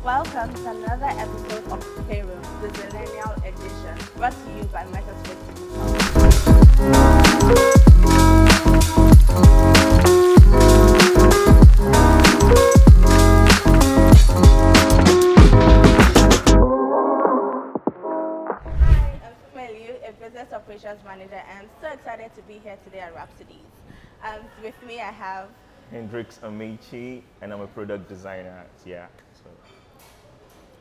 Welcome to another episode of Playroom, the Zillenial edition, brought to you by Metaspace. Hi, I'm Funmi Aliyu, a business operations manager, and I'm so excited to be here today at Rhapsodies. With me, I have Hendricks Amaechi, and I'm a product designer. Yeah. So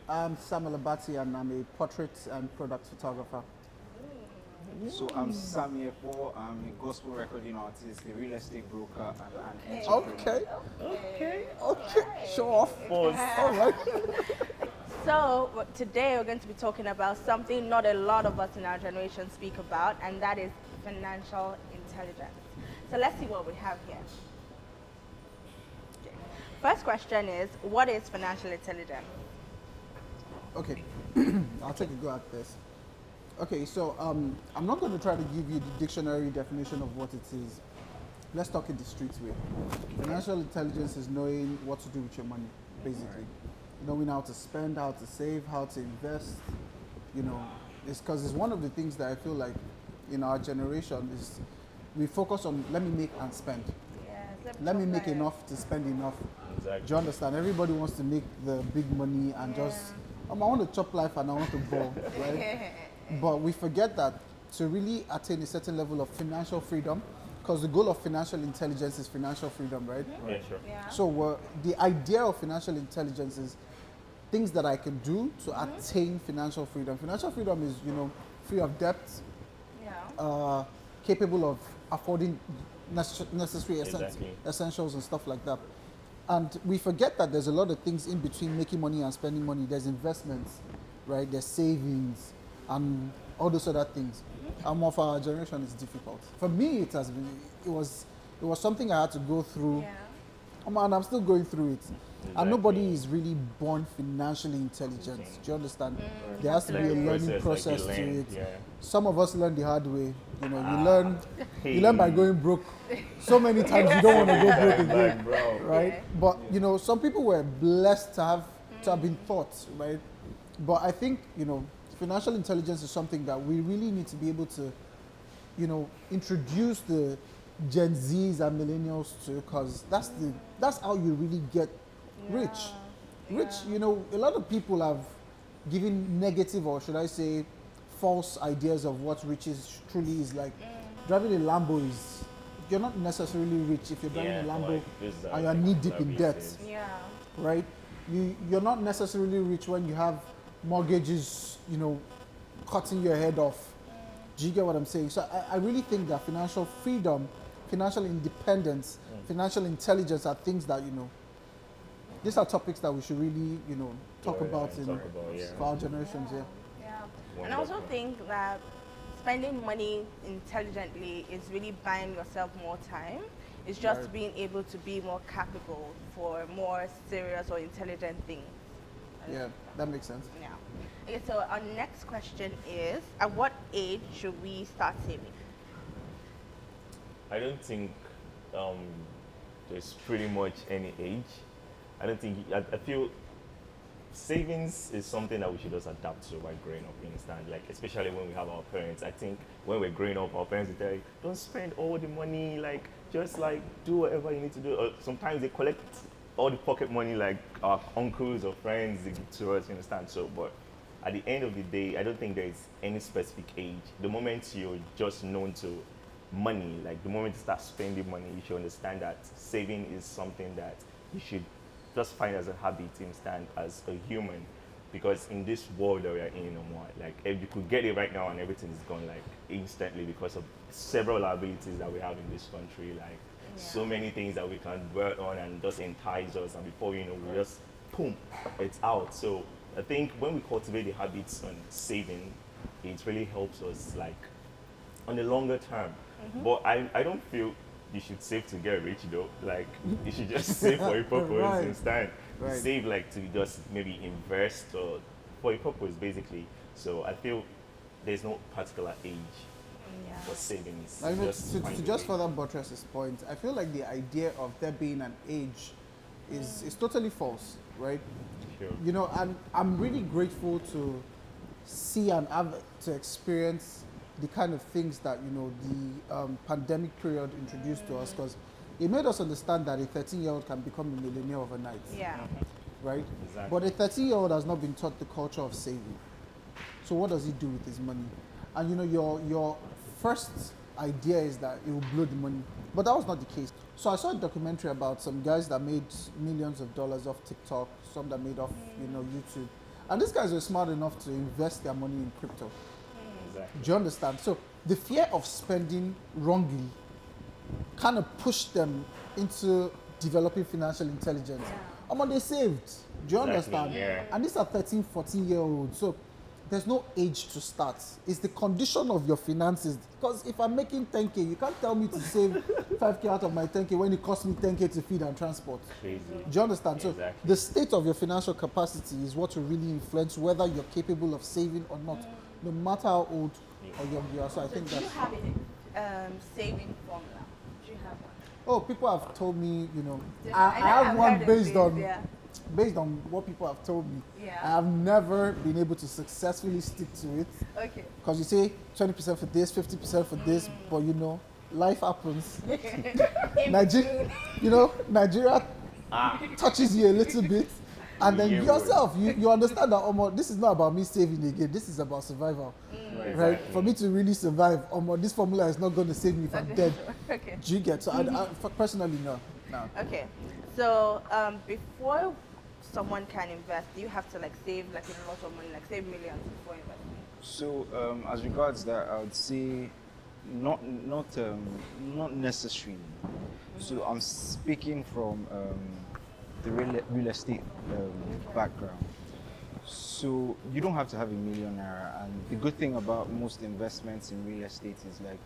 I'm Sammie Abati, and I'm a portrait and product photographer. So I'm Sammie Ekpo. I'm a gospel recording artist, a real estate broker, and an entrepreneur. Okay. Show off. Pause. All right. So today we're going to be talking about something not a lot of us in our generation speak about, and that is financial intelligence. So let's see what we have here. Okay. First question is, what is financial intelligence? Okay. I'll take a go at this. Okay, so I'm not going to try to give you the dictionary definition of what it is. Let's talk it the street way. Financial intelligence is knowing what to do with your money, basically. Knowing how to spend, how to save, how to invest. It's because it's one of the things that I feel like in our generation is we focus on let me make and spend. Yes, Let me make enough to spend enough. exactly. Do you understand? Everybody wants to make the big money and just, I want to chop life and I want to ball, right? But we forget that to really attain a certain level of financial freedom, because the goal of financial intelligence is financial freedom, right? Yeah, sure. Yeah. So the idea of financial intelligence is things that I can do to attain financial freedom. Financial freedom is, free of debt, Yeah. capable of affording necessary Exactly. essentials and stuff like that. And we forget that there's a lot of things in between making money and spending money. There's investments, right? There's savings and all those other things. And of our generation is difficult. For me, it was something I had to go through. Yeah. And I'm still going through it. Exactly. And nobody is really born financially intelligent. Do you understand? There has to be a learning process to it. Yeah. Some of us learn the hard way. You learn by going broke. So many times you don't want to go broke again, bro. right? Yeah. But some people were blessed to have been taught, right? But I think financial intelligence is something that we really need to be able to introduce the Gen Zs and millennials to, because that's how you really get rich. Rich, a lot of people have given negative, or should I say false ideas of what riches truly is like. Driving a Lambo you're not necessarily rich if you're driving a Lambo and you're knee deep in debt, Yeah. right? You're not necessarily rich when you have mortgages, cutting your head off. Do you get what I'm saying? So I really think that financial freedom, financial independence, financial intelligence are things that, these are topics that we should really, talk about for our generations, yeah. Yeah. And I also think that spending money intelligently is really buying yourself more time. It's just Right. being able to be more capable for more serious or intelligent things. Yeah, that makes sense. Yeah. Okay, so our next question is, at what age should we start saving? I don't think there's pretty much any age. I don't think, I feel savings is something that we should just adapt to while growing up, you understand? Like, especially when we have our parents. I think when we're growing up, our parents will tell you, don't spend all the money, like, just like do whatever you need to do. Or sometimes they collect all the pocket money, like our uncles or friends, they give to us, you understand? So, but at the end of the day, I don't think there is any specific age. The moment you're just known to money, like the moment you start spending money, you should understand that saving is something that you should just find as a habit, you understand, as a human. Because in this world that we are in, like if you could get it right now and everything is gone like instantly because of several liabilities that we have in this country, like so many things that we can work on and just entice us, and before you know, we just boom, it's out. So I think when we cultivate the habits on saving, it really helps us like on the longer term. But I don't feel you should save to get rich though. Like you should just save for a purpose Right. instead. Right. Save like to just maybe invest or for a purpose basically. So I feel there's no particular age Yeah. for savings. Like, Just find to a just way. further buttress his point, I feel like the idea of there being an age is totally false, right? Sure. You know, and I'm really grateful to see and have to experience the kind of things that, you know, the pandemic period introduced to us, because it made us understand that a 13-year-old can become a millionaire overnight. Yeah. Right? Exactly. But a 13-year-old has not been taught the culture of saving. So what does he do with his money? And you know, your first idea is that it will blow the money. But that was not the case. So I saw a documentary about some guys that made millions of dollars off TikTok, some that made off, you know, YouTube. And these guys were smart enough to invest their money in crypto. Exactly. Do you understand? So the fear of spending wrongly kind of pushed them into developing financial intelligence. They saved. Do you understand? Yeah. And these are 13, 14-year-olds. So there's no age to start. It's the condition of your finances. Because if I'm making 10K, you can't tell me to save 5K out of my 10K when it costs me 10K to feed and transport. Crazy. Do you understand? So Exactly. the state of your financial capacity is what will really influence whether you're capable of saving or not, no matter how old or young you are. So I think Do you that's... have a saving formula? Do you have one? Oh, people have told me, you know, Yeah, I know have I've one heard of based this, on yeah. based on what people have told me. Yeah. I have never been able to successfully stick to it, Okay. because you say 20% for this, 50% for this, but you know, life happens. Nigeria, you know, Nigeria touches you a little bit, and then Yeah, yourself, you understand that this is not about me saving again. This is about survival, right? Exactly. For me to really survive, this formula is not going to save me if I'm dead. Okay. Do you get? So personally, no. Okay. So before someone can invest, you have to like save like a lot of money, like save millions before investing. So as regards that, I would say not necessarily. So I'm speaking from the real estate background. So you don't have to have a millionaire, and the good thing about most investments in real estate is like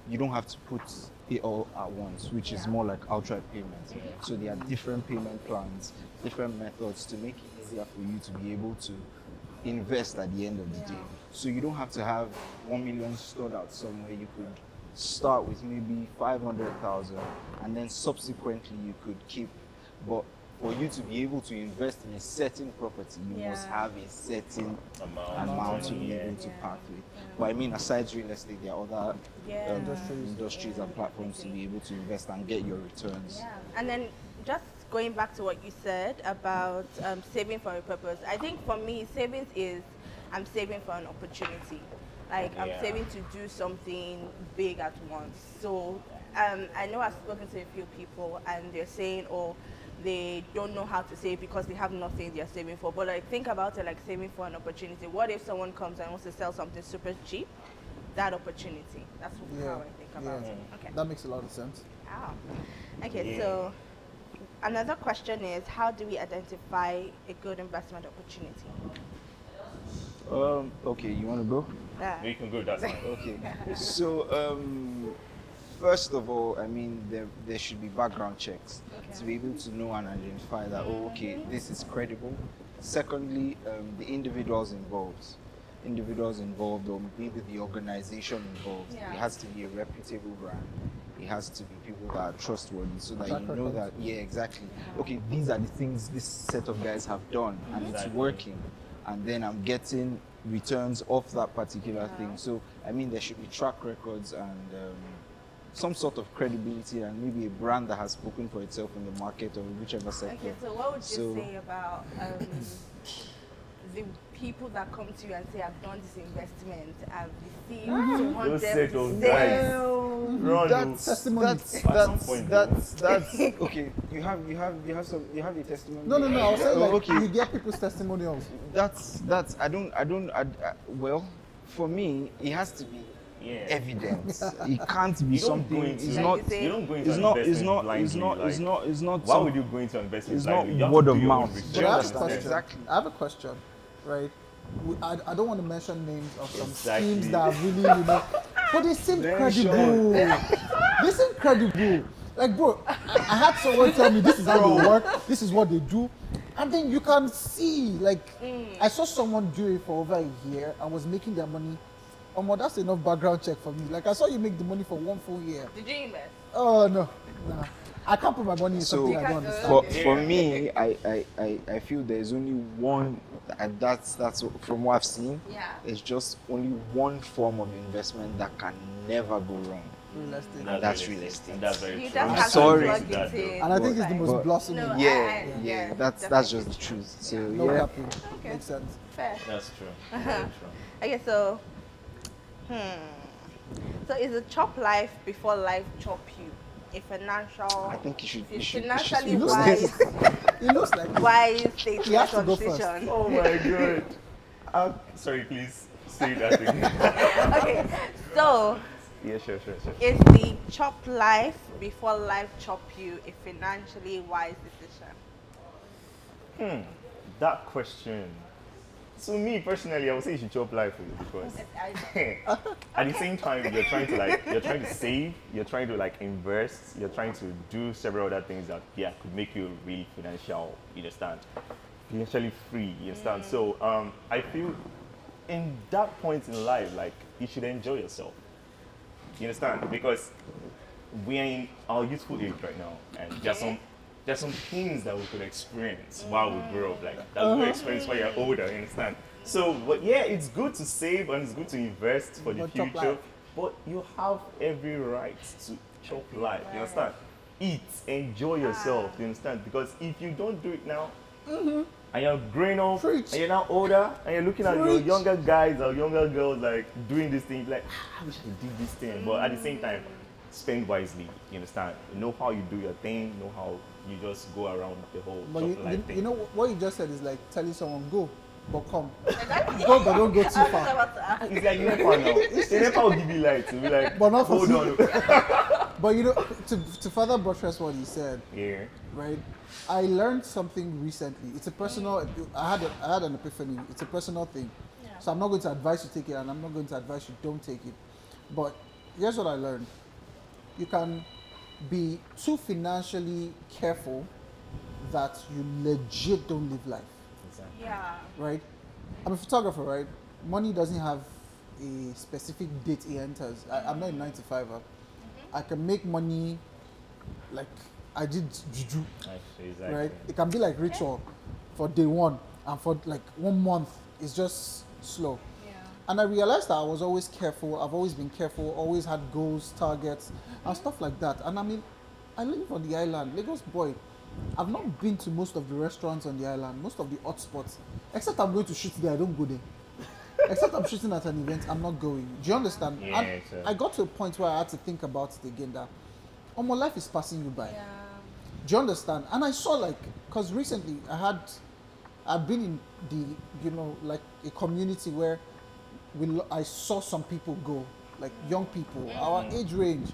you don't have to put it all at once, which is more like outright payments. So there are different payment plans, different methods to make it easier for you to be able to invest at the end of the day. So you don't have to have 1 million stored out somewhere. You could start with maybe 500,000, and then subsequently you could keep. But for you to be able to invest in a certain property, you must have a certain amount to be able to part with. But I mean, aside real estate, there are other industries and platforms to be able to invest and get your returns. Yeah. And then just going back to what you said about saving for a purpose, I think for me, savings is I'm saving for an opportunity. Like I'm saving to do something big at once. So I know I've spoken to a few people and they're saying, oh, they don't know how to save because they have nothing they're saving for. But like think about it like saving for an opportunity. What if someone comes and wants to sell something super cheap? That opportunity. That's how I think about it. Okay. That makes a lot of sense. Wow. Okay, so another question is, how do we identify a good investment opportunity? Okay, you want to go? Yeah. You can go, that's fine. Okay. So, first of all, I mean, there should be background checks to be able to know and identify that, oh, okay, this is credible. Secondly, the individuals involved, or maybe the organization involved. It has to be a reputable brand. It has to be people that are trustworthy, so that you know that, exactly. Okay, these are the things this set of guys have done, and it's working. And then I'm getting returns off that particular thing. So, I mean, there should be track records and some sort of credibility, and maybe a brand that has spoken for itself in the market or whichever sector. Okay, so what would you say about the people that come to you and say, I've done this investment, I've received 200%? That's okay. You have a testimony. No. I was saying like okay. you get people's testimonials. That's well, for me, it has to be evidence. It can't be something. It's not. Why would you go into investment? It's not word of mouth. But I have a question. Exactly. I have a question, right? I don't want to mention names of some schemes that are really, but they seem credible. They seem credible. Like, bro, I had someone tell me this is how they work, this is what they do, and then you can see, like, I saw someone do it for over a year and was making their money. That's enough background check for me. Like, I saw you make the money for 1 full year. Did you invest? Oh, no. I can't put my money in So something I don't can't- understand. for me, I feel there's only one, and that's from what I've seen. Yeah. There's just only one form of investment that can never go wrong. Real estate. And that's real estate. And that's very You true. just I'm have sorry. to plug That it though. in. And I think it's the most But- blossoming. No, Yeah, that's just the truth. So No yeah, capping. Okay. Makes sense. Fair. That's true. Very true. Okay, so, so is a chop life before life chop you? A financial, I think you should. a You should. financially It looks wise, It looks like wise statement He has to or go first. decision. Oh my god. Sorry, please say that again. Okay, so Yeah, sure. is the chop life before life chop you a financially wise decision? That question. To me personally, I would say you should chop life for you because at the same time you're trying to save, you're trying to like invest, you're trying to do several other things that could make you really you understand, financially free, you understand. So I feel in that point in life, like you should enjoy yourself. You understand? Because we are in our youthful age right now, and there's some things that we could experience while we grow up, like that we could experience while you're older, you understand? So, but yeah, it's good to save and it's good to invest for the But chop future, life. but you have every right to chop life, you understand? Eat, enjoy yourself, you understand? Because if you don't do it now, and you're growing up, Preach. and you're now older, and you're looking at your Preach. younger guys or younger girls like doing this thing, like, I wish I did this thing. But at the same time, spend wisely, you understand? Know how you do your thing, know how you just go around the whole But chop life thing. you know what you just said is like telling someone go, but come. Exactly. Go, but don't go too I was far. about to ask. It's like never now. They never will give you light to be like, But not for hold on. But you know, to further buttress what he said, Yeah. right? I learned something recently. It's a personal. I had an epiphany. It's a personal thing. Yeah. So I'm not going to advise you take it, and I'm not going to advise you don't take it. But here's what I learned: you can be too financially careful that you legit don't live life, Yeah. right? I'm a photographer, right? Money doesn't have a specific date it enters. I'm not a 9 to 5er. I can make money like I did juju, Exactly. right? It can be like ritual for day one, and for like 1 month it's just slow. Yeah. And I realized that I was always careful. I've always been careful, always had goals, targets, and stuff like that. And I mean, I live on the island, Lagos boy. I've not been to most of the restaurants on the island, most of the hot spots. Except I'm going to shoot there, I don't go there. Except I'm shooting at an event, I'm not going. Do you understand? Yeah, And sure. I got to a point where I had to think about it again that, oh, my life is passing you by. Yeah. Do you understand? And I saw like, because recently I've been in the, like a community where I saw some people go, like young people, our age range.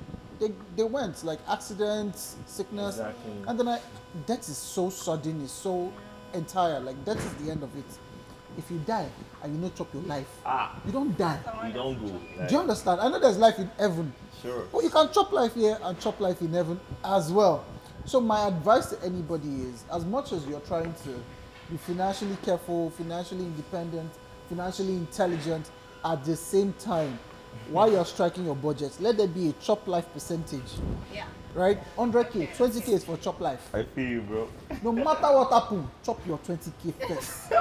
They went, like accidents, sickness. Exactly. And then death is so sudden, it's so entire, like death is the end of it. If you die and you not chop your life, you don't die. You don't go. Like, Do you understand? I know there's life in heaven. Sure. But you can chop life here and chop life in heaven as well. So my advice to anybody is, as much as you're trying to be financially careful, financially independent, financially intelligent, at the same time, while you're striking your budget, let there be a chop life percentage, Yeah. right? 100K, 20K is for chop life. I feel you, bro. No matter what happens, chop your 20K first.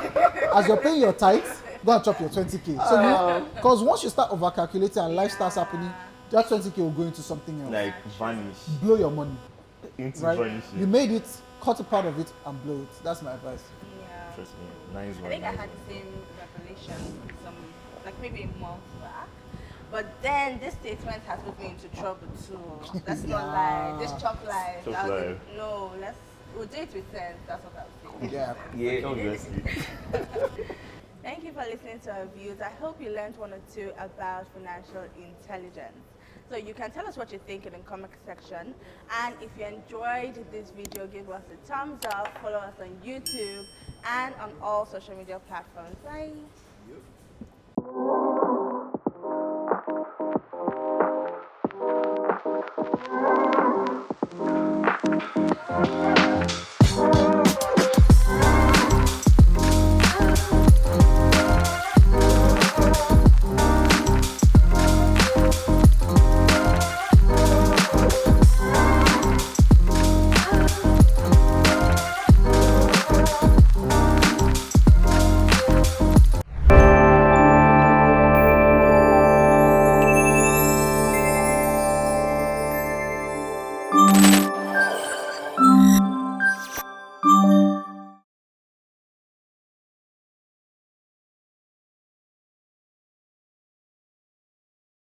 As you're paying your tithes, go and chop your 20K. So because once you start over calculating and life starts happening, that 20K will go into something else. Like vanish Blow your money, into right? vanishing. You made it, cut a part of it and blow it. That's my advice. Yeah. Trust me. Nice I one. think I nice had one. the same revelation like maybe a month back. But then this statement has put me into trouble too. Let's not lie. This chop life. Chop I was life. like, no, we'll do it with sense. That's what I was saying. Yeah. Yeah, obviously. Thank you for listening to our views. I hope you learned one or two about financial intelligence. So you can tell us what you think in the comment section. And if you enjoyed this video, give us a thumbs up, follow us on YouTube and on all social media platforms. Bye.